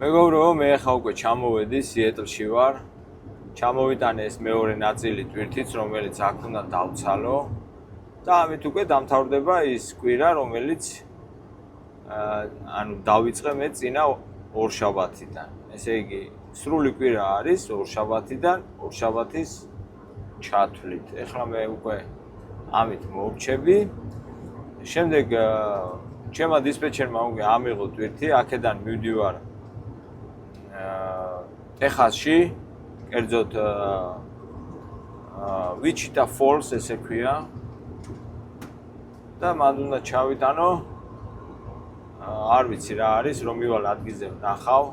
მეგობრო, მე ხა უკვე ჩამოვედი სიეტლში ვარ. ჩამოვიტანე ეს მეორე ნაწილი ტვირთიც, რომელიც აქ უნდა დავცალო და ამით უკვე დამთავრდება ის კვირა, რომელიც ანუ დავიწყე მე წინა ორშაბათიდან. ესე იგი, სრული კვირა არის ორშაბათიდან, ორშაბათის ჩათვლით. ეხლა მე უკვე ამით მოვრჩები. შემდეგ ჩემმა დისპეჩერმა უკვე ამიღო ტვირთი, აქედან მივდივარ ტეხასში, კერძოდ Wichita Falls ესე ქვია. და მან უნდა ჩავიტანო არ ვიცი რა არის, რომ მივალ ადგილზე ვნახავ,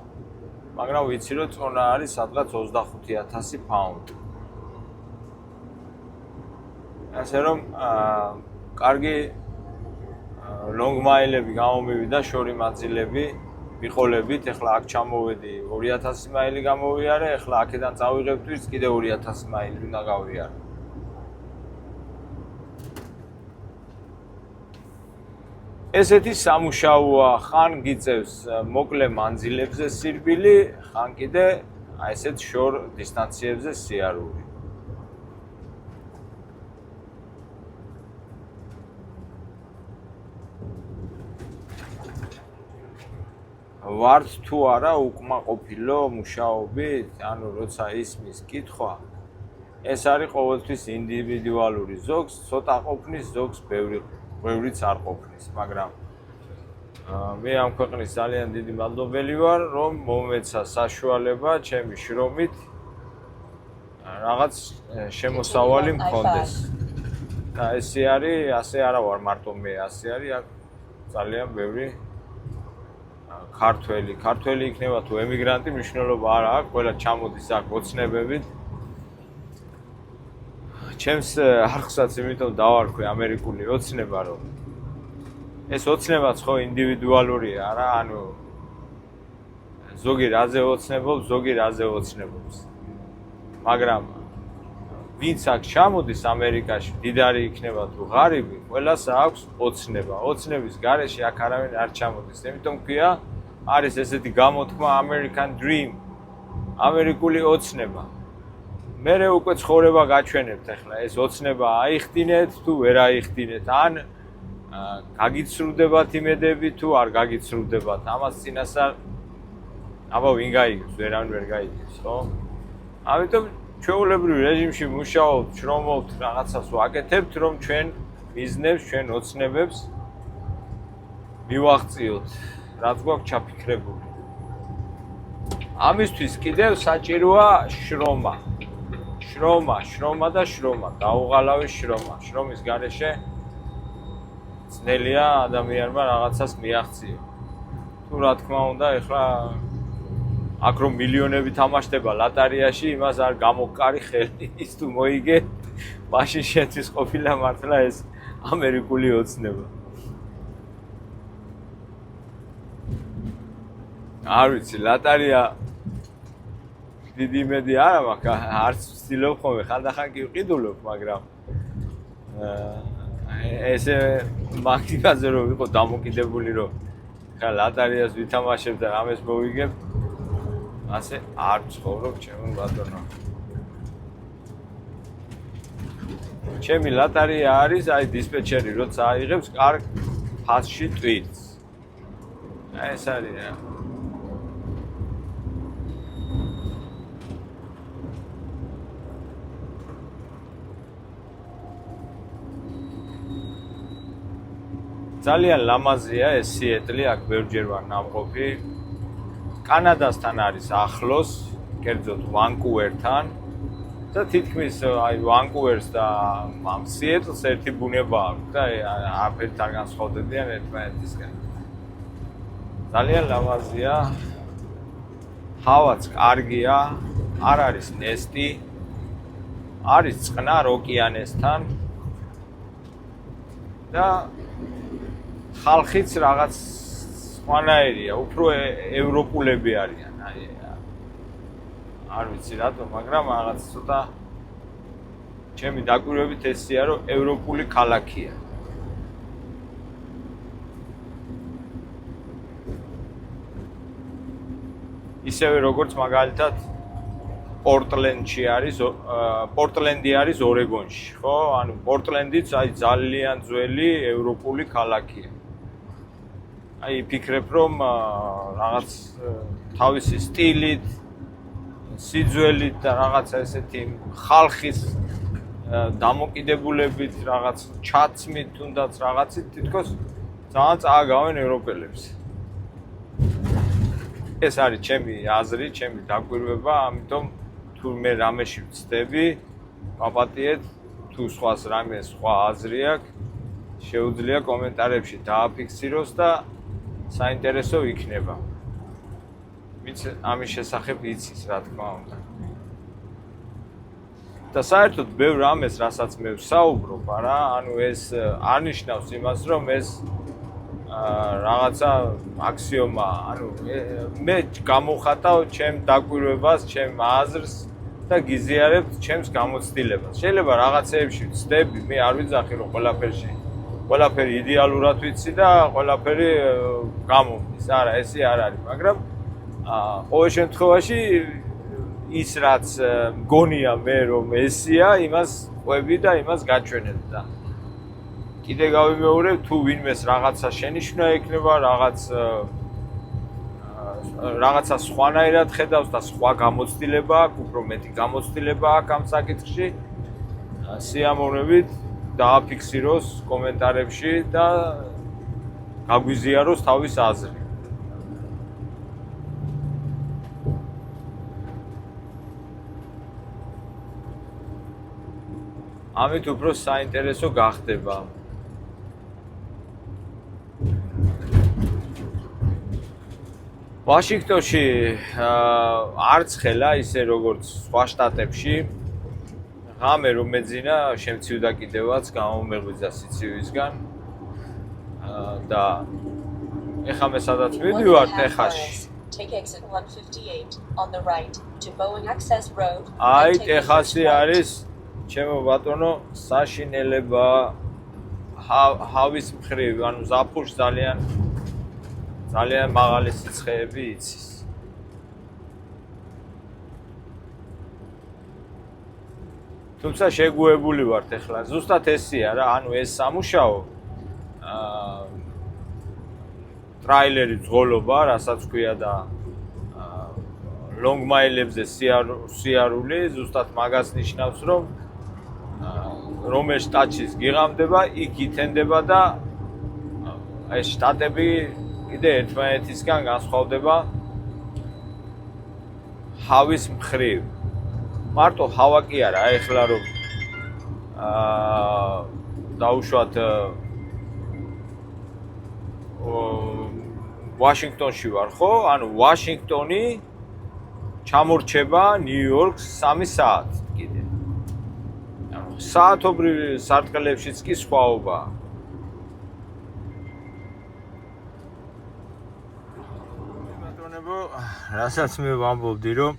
მაგრამ ვიცი რომ წონა არის სადღაც 25,000 პაუნდი. ასე რომ კარგი ლონგმაილები გამომივიდა, შორი მანძილები ვიყოლებით, ეხლა აქ ჩამოვედი 2000 მაილი გამოვიარე, ეხლა აქედან წავიღებ ტვირთს, კიდე 2000 მაილი უნდა გავიარე. ესეთი სამუშაოა, ხან გიწევს მოკლე მანძილებზე სირბილი, ხან კიდე აი ესეთ შორ დისტანციებზე სიარული. ვართ თუ არა უკმაყოფილო მუშაობით, ანუ როცა ისმის კითხვა, ეს არის ყოველთვის ინდივიდუალური, ზოგს ცოტა ყოფნის, ზოგს ბევრიც არ ყოფნის, მაგრამ მე ამ ქვეყნის ძალიან დიდი მადლობელი ვარ, რომ მომეცა საშუალება ჩემი შრომით რაღაც შემოსავალი მქონდეს. და ესე არის, ასე არა ვარ მარტო მე, ასე არის აქ ძალიან ბევრი ქართველი იქნება თუ ემიგრანტი, მნიშვნელობა არ აქვს, ყველა ჩამოდის აქ ოცნებებით. ჩემს არხსაც იმიტომ დავარქვი ამერიკული ოცნება, რომ ეს ოცნებაც ხო ინდივიდუალურია რა, ანუ ზოგი რაზე ოცნებობს, ზოგი რაზე ოცნებობს. მაგრამ ვინც აქ ჩამოდის ამერიკაში, მდიდარი იქნება თუ ღარიბი, ყველას აქვს ოცნება. ოცნების გარეშე აქ არავინ არ ჩამოდის. იმიტომ ქვია, არის ესეთი გამოთქმა American Dream, ამერიკული ოცნება. მერე უკვე ცხოვრება გაჩვენებთ ახლა, ეს ოცნება აიხდინეთ თუ ვერ აიხდინეთ, ან გაგიცრუდებათ იმედები თუ არ გაგიცრუდებათ. ამას წინასწარ აბა ვინ გაიგებს, ვერავინ ვერ გაიგებს, ხო? ამიტომ ჩვეულებრივ რეჟიმში მუშაობთ, შრომობთ, რაღაცას ვაკეთებთ, რომ ჩვენ ბიზნესს, ჩვენ ოცნებებს მივაღწიოთ, რაც გვაქვს ჩაფიქრებული. ამისთვის კიდევ საჭიროა შრომა. შრომა და შრომა, დაუღალავი შრომა. შრომის გარეშე ძნელია ადამიანმა რაღაცას მიაღწიო. თუ რა თქმა უნდა, ეხლა აქ რომ მილიონები თამაშდება ლატარიაში, იმას არ გამოგკარი ხელი, ის თუ მოიგე, მაშინ შეთვის ყოფილა მართლა ეს ამერიკული ოცნება. არ ვიცი, ლატარია დიდი იმედი არა მაქვს, არც ვცდილობ ხოლმე, ხანდახან კი ვყიდულობ, მაგრამ ესე მაგაზე რომ ვიყო დამოკიდებული, რომ ხა ლატარიას ვითამაშებ და რამეს მოვიგებ, ასე არ ცხოვრობ ჩემო ბატონო. ჩემი ლატარია არის, აი დისპეჩერი როცა აიღებს კარგ ფასში ტვირთს. ეს არის რა. ძალიან ლამაზია ეს სიეტლი, აქ ბევრჯერ ვარ ნამყოფი. კანადასთან არის ახლოს, კერძოდ ვანკუვერთან და თითქმის აი ვანკუვერს და ამ სიეტლს ერთი ბუნება აქვს და არაფერით არ განსხვავდებიან ერთმანეთისგან. ძალიან ლამაზია, ჰავაც კარგია, არ არის ნესტი, არის წყნარ ოკეანესთან და ხალხიც რაღაც სხვანაირია, უფრო ევროპულები არიან, აი არ ვიცი რატომ, მაგრამ რაღაც ცოტა ჩემი დაკვირვებით ესია, რომ ევროპული ქალაქია. ისევე როგორც მაგალითად პორტლენდში არის, პორტლენდი არის ორეგონში, ხო? ანუ პორტლენდიც აი ძალიან ძველი ევროპული ქალაქია. აი ფიქრებ რომ რაღაც თავისი სტილით, სიძველით და რაღაცა ესეთი ხალხის დამოკიდებულებით, რაღაც ჩაცმით, თუნდაც რაღაცით თითქოს ძალიან წააგავენ ევროპელებს. ეს არის ჩემი აზრი, ჩემი დაკვირვება, ამიტომ თუ მე რამეში ვწდები, მაპატიეთ, თუ სხვას რამე სხვა აზრი აქვს, შეუძლია კომენტარებში დააფიქსიროს და საინტერესო იქნება. ვინც ამის შესახებ იცის, რა თქმა უნდა. და საერთოდ ბევრ რამეს, რასაც მე ვსაუბრობ, არა, ანუ ეს არ ნიშნავს იმას, რომ ეს რაღაცა აქსიომა, ანუ მე გამოვხატავ ჩემ დაკვირვებას, ჩემ აზრს და გიზიარებთ ჩემს გამოცდილებას. შეიძლება რაღაცეებში ვწდები, მე არ ვიძახი რომ ყველაფერი იდეალურად ვიცი და ყველაფერი გამომდის. არა, ესე არ არის, მაგრამ ყოველ შემთხვევაში ის რაც მგონია მე რომ ესია, იმას ყვები და იმას გაჩვენებ და კიდე გავიმეორებ თუ ვინმეს რაღაცა შენიშვნა ექნება, რაღაცა სხვანაირად ხედავს და სხვა გამოცდილება აქვს, უფრო მეტი გამოცდილება აქვს ამ საკითხში, სიამოვნებით დააფიქსიროს კომენტარებში და გაგვიზიაროს თავის აზრი. ამით უფრო საინტერესო გახდება. ვაშინგტონში არც ხელა ისე როგორც სხვა შტატებში ღამე რომ მეძინა შემცივდა კიდევაც გამომეღვიძა სიცივისგან და ეხლა მე სადაც მივდივარ ტეხასში Take exit 158 on the right to Boeing Access Road. აი ტეხასი არის ჩემო ბატონო საშინელება ჰავის მხრივ, ანუ ზაფხულში ძალიან მაღალი სიცხეები იცის. თუმცა შეგუებული ვართ ეხლა. ზუსტად ესია რა, ანუ ეს სამუშაო ტრაილერი ძღოლობა, რასაც ქვია და long mile-ებზე სიარული, ზუსტად მაგას ნიშნავს, რომ რომელ შტატშიც გიღამდება, იქ ითენდება და ეს შტატები კიდე ერთმანეთისგან განსხვავდება ჰავის მხრივ. მარტო ჰავა კი არა, ეხლა რომ დაუშვათ ვაშინგტონში ვარ, ხო? ანუ ვაშინგტონი ჩამორჩება ნიუ-იორკს 3 საათი კიდე. საათობრივ სარტყელებშიც კი სხვაობაა. ბატონებო, რასაც მე ვამბობდი, რომ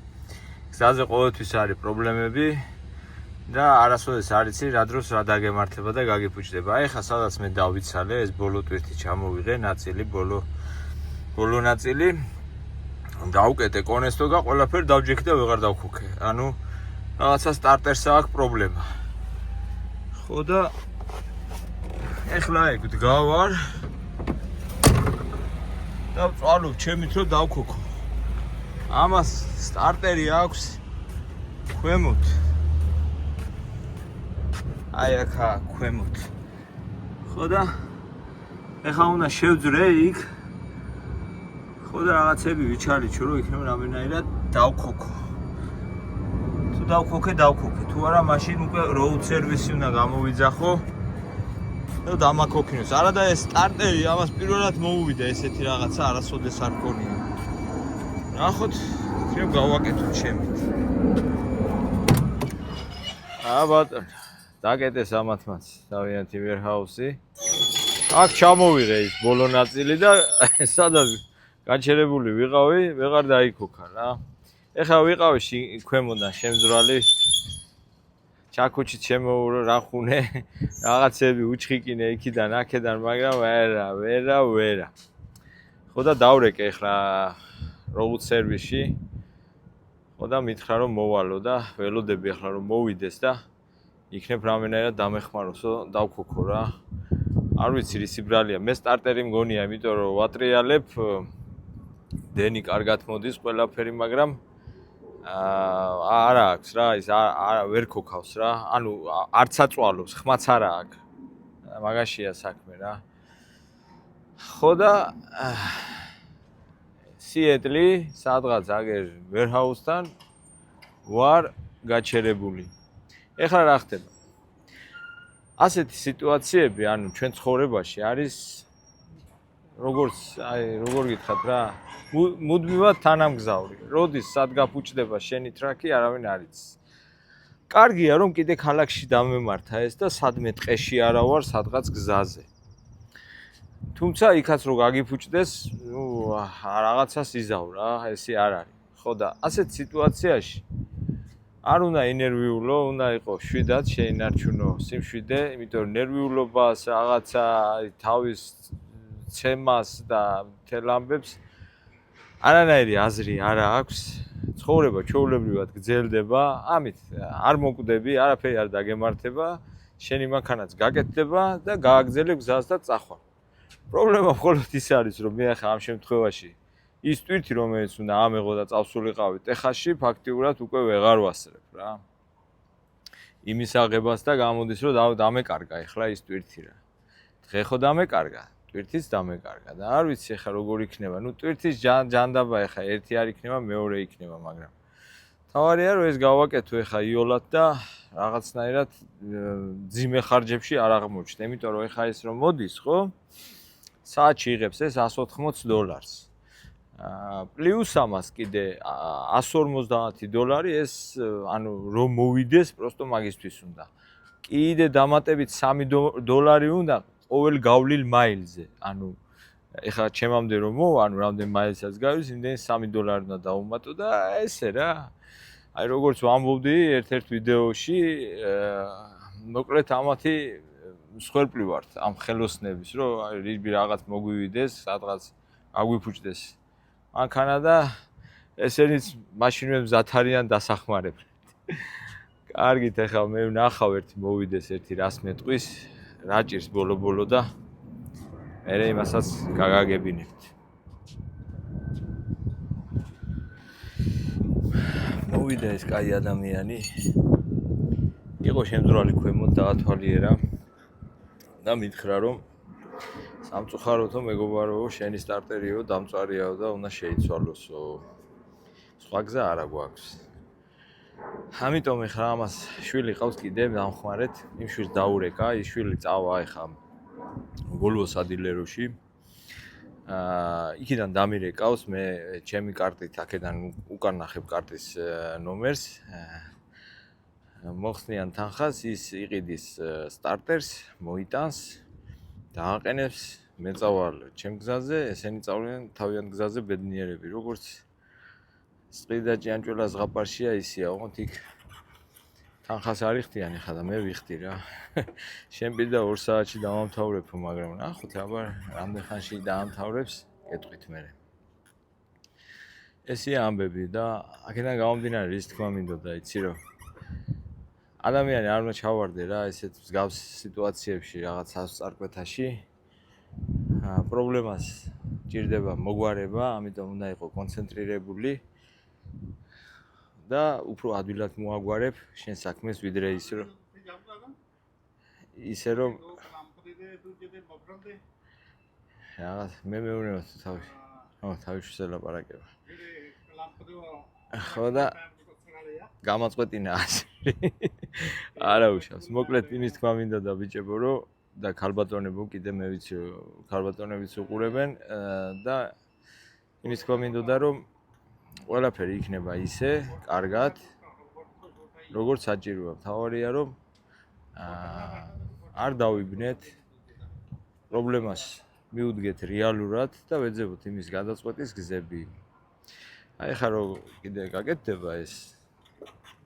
გზაზე ყოველთვის არის პრობლემები და არასოდეს არ იცი რა დროს რა დაგემართება და გაგიფუჭდება. აი ხა სადაც მე დავიცალე, ეს ბოლო ტვირთი ჩამოვიღე, ნაწილი ბოლო ნაწილი დავუკეტე კონესტო და ყველაფერი დავჯექი და ვეღარ დავქუქე. ანუ რაღაცა სტარტერსა აქვს პრობლემა. ხო და ეხლა ეგ დგავარ და ვწვალობ ჩემით რომ დავქუქო. ამას სტარტერი აქვს ქვემოთ. აი აქა ქვემოთ. ხო და ეხლა უნდა შევძრე იქ. ხო და რაღაცები ვიჩალიჩო რომ იქნება რამენაირად დავქოქო. თუ დავქოქე. თუ არა მაშინ უკვე road service-ი უნდა გამოვიძახო და დამაქოქინოს. არა და ეს სტარტერი ამას პირველად მოუვიდა ესეთი რაღაცა არასოდეს არ ქონია. ნახოთ, იქნებ გავაკეთოთ შემით. ბატონო, დაკეტეს ამათმაც დავიანთი warehouse-ი. აქ ჩამოვიღე ის ბოლო ნაწილი და სადაც გაჩერებული ვიყავი, ვეღარ დაიქოქა რა. ეხლა ვიყავი ქვემოდან შემძვრალი. ჩაქუჩით შემოურო რახუნე, რაღაცები უჩხიკინე იქიდან აქედან, მაგრამ ვერა. ხო და დავრეკე ეხლა როუტ სერვისში. ხო და მითხრა რომ მოვალო და ველოდები ახლა რომ მოვიდეს და იქნებ რამენაირად დამეხმაროსო დავქოქო რა. არ ვიცი რისი ბრალია. მე სტარტერი მგონია, იმიტომ რომ ვატრიალებ დენი კარგად მოდის ყველაფერი, მაგრამ არა აქვს რა, ის ვერ ქოქავს რა. ანუ არც აწვალობს, ხმაც არა აქვს. მაგაშია საქმე რა. ხო და სიეტლი სადღაც აგერ ვერჰაუსთან ვარ გაჩერებული. ეხლა რა ხდება? ასეთი სიტუაციები, ანუ ჩვენ ცხოვრებაში არის როგორ გითხრათ რა, მუდმივად თანამგზავრი. როდის სად გაფუჭდება შენი ტრაკი, არავინ არ იცის. კარგია რომ კიდე ქალაქში დამემართა ეს და სადმე ტყეში არა ვარ, სადღაც გზაზე. თუმცა იქაც რო გაგიფუჭდეს, რაღაცას იზავ რა, ესე არ არის. ხო და ასეთ სიტუაციაში არ უნდა ენერვიულო, უნდა იყო შვიდად შეინარჩუნო სიმშვიდე, იმიტომ რომ ნერვიულობას, რაღაცა თავის ცემას და მთელ ამბებს არანაირი აზრი არ აქვს. ცხოვრება ჩვეულებრივად გრძელდება, ამით არ მოკვდები, არაფერი არ დაგემართება, შენი მანქანაც გაკეთდება და გააგრძელებ გზას და წახვალ. პრობლემა მხოლოდ ის არის, რომ მე ახლა ამ შემთხვევაში ის ტვირთი, რომელიც უნდა ამეღო და წავსულიყავი ტეხასში, ფაქტიურად უკვე ვეღარ ვასწრებ რა. იმის აღებას და გამოდის, რომ დამეკარგა ეხლა ის ტვირთი რა. დღე ხო დამეკარგა, ტვირთიც დამეკარგა და არ ვიცი ეხლა როგორ იქნება. ნუ ტვირთის ჯანდაბა ეხლა ერთი არ იქნება, მეორე იქნება, მაგრამ თავარია რომ ეს გავაკეთო ეხლა იოლად და რაღაცნაირად ძიმე ხარჯებში არ აღმოჩნდა, იმიტომ რომ ეხლა ეს რომ მოდის, ხო? საათში იღებს ეს $180. პლუს ამას კიდე $150 ეს ანუ რომ მოვიდეს, პროსტო მაგისთვის უნდა. კიდე დამატებით $3 უნდა ყოველ გავლილ მაილზე. ანუ ეხლა ჩემამდე რომ მოვა, ანუ რამდენ მაილსაც გავის, იმდენ $3 უნდა დავუმატო და ესე რა. აი როგორც ვამბობდი ერთ-ერთ ვიდეოში, მოკლედ ამათი მსხვერპლი ვართ ამ ხელოსნების, რომ რაღაც მოგვივიდეს, სადღაც აგვიფუჭდეს მანქანა და ესენიც მაშინვე მზად არიან დასახმარებლად. კარგით, ეხლა მე ვნახავ ერთი მოვიდეს ერთი რას მეტყვის, რა ჭირს ბოლო-ბოლო და მერე იმასაც გაგაგებინებთ. მოვიდა ეს კაი ადამიანი. იყო შემძვრალი ქვემოთ დაათვალიერა და მითხრა რომ სამწუხაროთო მეგობაროო, შენი სტარტერიო დამწვარიაო და უნდა შეიცვალოსო. სხვა გზა არა გვაქვს. ამიტომ ეხლა ამას შვილი ყავს კიდე დამხმარეთ, იმ შვილს დაურეკა, ის შვილი წავა ეხლა Volvo-ს ადილეროში. იქიდან დამირეკავს, მე ჩემი კარტით აქედან უკან ნახებ კარტის ნომერს. მოხსნიან თანხას, ის იყიდის სტარტერს, მოიტანს, დააყენებს, მე წავალ ჩემ გზაზე, ესენი წავლიდნენ თავიანთ გზაზე ბედნიერები, როგორც სყიდა ჭიანჭველა ზღაპარშია ისია, ოღონდ იქ თანხას არ იხდიან ეხლა და მე ვიხდი რა. შენ პირდა 2 საათში დავამთავრებო, მაგრამ ნახოთ აბა რამდენ ხანში დაამთავრებს, გეტყვით მე. ესეა ამბები და აქედან გამომდინარე რის თქმა მინდოდა, იცი რომ ადამიანი არ უნდა ჩავარდე რა ესეთ მსგავს სიტუაციებში რაღაც სასწარკვეთაში. პრობლემას ჭირდება მოგვარება, ამიტომ უნდა იყო კონცენტრირებული და უფრო ადვილად მოაგვარებ შენ საქმეს ვიდრე ისე რომ რაღაც მე მეუბნება თავი. თავში შელაპარაკება. ხო და გამაწყვეტინა ასე. არა უშავს. მოკლედ იმის თქმა მინდა და ბიჭებო რომ და ქალბატონებო კიდე მე ვიცი ქალბატონებიც უყურებენ და იმის თქმა მინდოდა რომ ყველაფერი იქნება ისე, კარგად, როგორც საჭიროა. თავარია რომ არ დავიბნეთ პრობლემას მიუდგეთ რეალურად და ვეძებოთ იმის გადაწყვეტის გზები. აი ხა რომ კიდე გაკეთდება ეს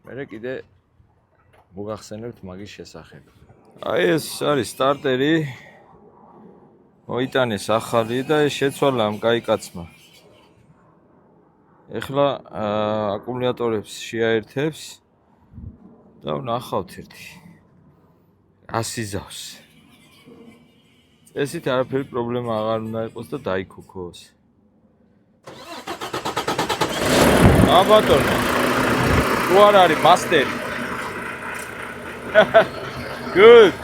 მერე კიდე მოგახსენებთ მაგის შესახებ. აი ეს არის სტარტერი. მოიტანეს ახალი და ეს შეცვალა ამ კაი კაცმა. ეხლა აკუმულატორებს შეაერთებს და ვნახავთ ერთი 100 ზავს. ესეთ არაფერი პრობლემა აღარ უნდა იყოს და დაიქოქოს. ბატონო. თუ არ არის მასტერი.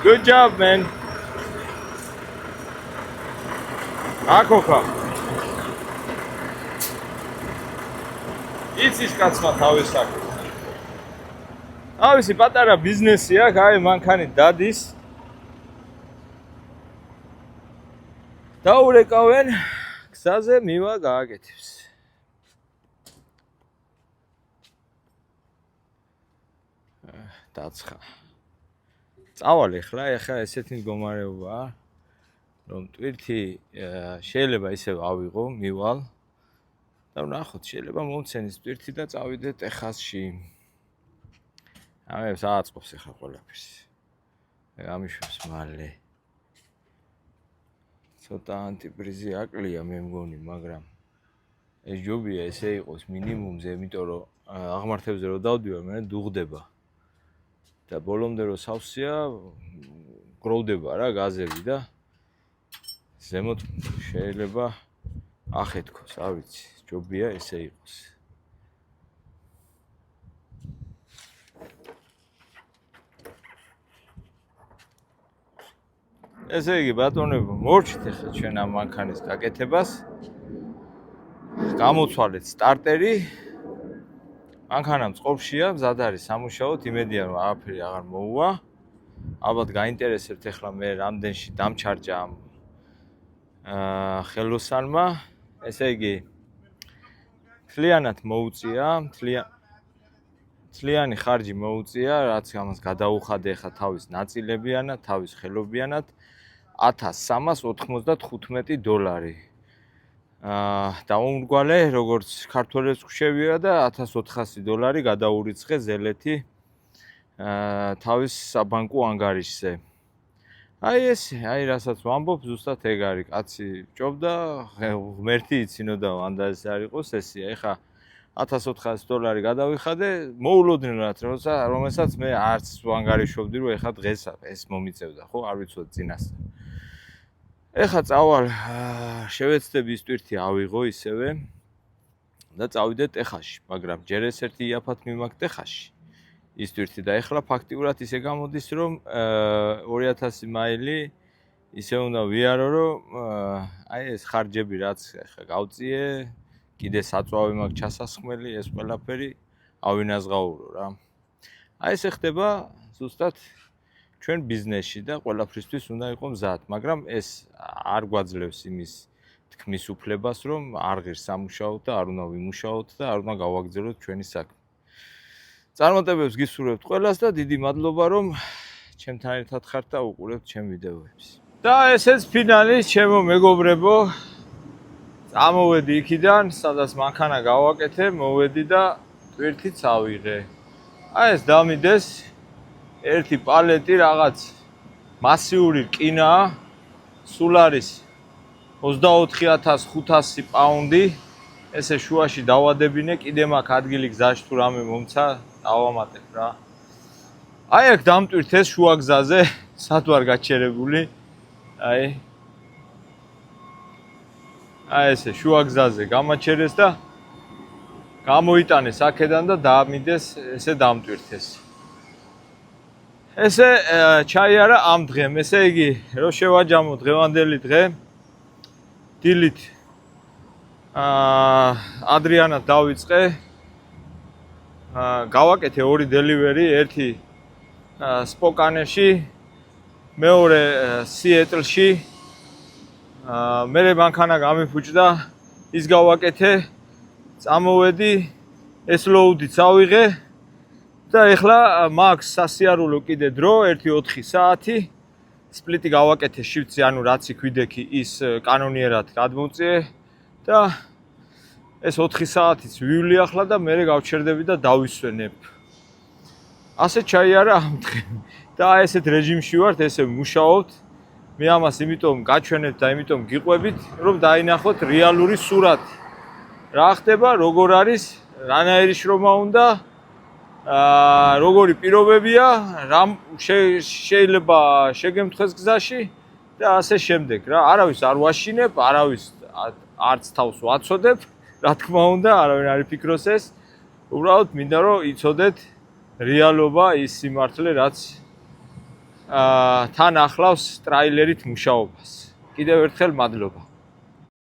Good job, man. აკოქა. იცის კაცმა თავის აქვს. ავისი პატარა ბიზნესი აქვს, აი მანქანი დადის. დაურეკავენ, გზაზე მივა გააკეთებს. დაცხა. წავალ ახლა ესეთი მდგომარეობაა, რომ ტვირთი შეიძლება ისევ ავიღო, მივალ და ვნახოთ, შეიძლება მომცენის ტვირთი და წავიდე ტეხასში. ამებს ააწყობს ახლა ყველაფერს. გამიშვებს მალე. ცოტა ანტიბრიზი აკლია მე მგონი, მაგრამ ეს ჯობია ესე იყოს მინიმუმზე, იმიტომ რომ აღმართებზე რო დავდივარ, მე დუღდება. და ბოლომდე რო სავსეა, გროვდება რა გაზები და ზემოთ შეიძლება ახეთქოს, არ ვიცი, ჯობია ესე იყოს. ესე იგი ბატონებო, მორჩით ახლა ჩვენ ამ მანქანის გაკეთებას. გამოცვალეთ სტარტერი. მანქანა მწყობშია, მზად არის სამუშაოდ, იმედია რომ არაფერი აღარ მოუვა. ალბათ გაინტერესებთ ახლა მე რამდენში დამჩარჯა ამ ხელოსანმა. ესე იგი მთლიანად მოუწია, მთლიანი ხარჯი მოუწია, რაც ამას გადაუხადე ახლა თავის ნაწილებიანად, თავის ხელობიანად $1395. დაუმრგვალე, როგორც ქართველებს გვშევია და $1400 გადაურიცხე ზელეთი თავის საბანკო ანგარიშზე. აი ესე, აი რასაც ვამბობ, ზუსტად ეგ არის, კაცი ჭობდა, ღმერთი იცინოდა ვანდაზი არ იყოს ესეა. ეხა $1400 გადავიხადე, მოულოდნელად, რომელსაც მე არც ვანგარიშობდი, რომ ეხა დღეს ეს მომიწევდა, ხო, არ ვიცოდი წინასწარ. ეხა წავალ, შევეცდები ის ტვირთი ავიღო ისევე და წავიდე ტეხასში, მაგრამ ჯერ ეს ერთი იაფად მიმაქ ტეხასში. ის ტვირთი და ეხლა ფაქტიურად ისე გამოდის, რომ 2000 მაილი ისე უნდა ვიარო, რომ აი ეს ხარჯები რაც ეხლა გავწიე, კიდე საწვავი მაქვს ჩასასხმელი, ეს ყველაფერი ავინაზღაურო რა. აი ესე ხდება ზუსტად ჩვენ ბიზნესში და ყველაფრისთვის უნდა იყო მზად, მაგრამ ეს არ გვაძლევს იმის თქმის უფლებას, რომ არ ღირს სამუშაოთ და არ უნდა ვიმუშაოთ და არ უნდა გავაგრძელოთ ჩვენი საქმე. წარმატებებს გისურვებთ ყველას და დიდი მადლობა, რომ ჩემთან ერთად ხართ და უყურებთ ჩემ ვიდეოებს. და ესეც ფინალი, ჩემო მეგობრებო. წამოვედი იქიდან, სადაც მანქანა გავაკეთე, მოვედი და ტვირთიც ავიღე. აი ეს დამიდეს ერთი პალეტი რაღაც მასიური რკინაა, სულ არის 24500 პაუნდი. ესე შუაში დავადებინე, კიდე მაქვს ადგილი გზაში თუ რამე მომცა, დავამატებ რა. აი აქ დამტვირთეს შუა გზაზე, სად ვარ გაჩერებული. აი ესე შუა გზაზე გამაჩერეს და გამოიტანეს აქედან და დამიდეს, ესე დამტვირთეს. ესე ჩაიარა ამ დღემ, ესე იგი, რო შევაჯამო დღევანდელი დღე, დილით ადრიანად დავიწყე, გავაკეთე ორი დელივერი, ერთი სპოკანეში, მეორე სიეტლში, მერე მანქანა გამიფუჭდა, ის გავაკეთე, წამოვედი, ეს ლოუდიც ავიღე და ეხლა მაქვს სასიარულო კიდე დრო, 1-4 საათი, სპლიტი გავაკეთე შიფტზე, ანუ რაც იქ ვიდექი, ის კანონიერად გადმოვწიე და ეს 4 საათიც ვივლი ახლა და მერე გავჩერდები და დავისვენებ. ასე ჩაიარა ამ დღე. და ესეთ რეჟიმში ვართ, ესე ვმუშაობთ. მე ამას იმიტომ გაჩვენებთ და იმიტომ გიყვებით, რომ დაინახოთ რეალური სურათი. რა ხდება, როგორ არის, რანაირი შრომა უნდა, როგორი პირობებია, რამ შეიძლება შეგემთხეს გზაში და ასე შემდეგ რა. არავის არ ვაშინებ, არავის არც თავს ვაცოდებ, რა თქმა უნდა, არავინ არ იფიქროს ეს. უბრალოდ მინდა რომ იცოდეთ რეალობა, ის სიმართლე, რაც თან ახლავს ტრაილერით მუშაობას. კიდევ ერთხელ მადლობა.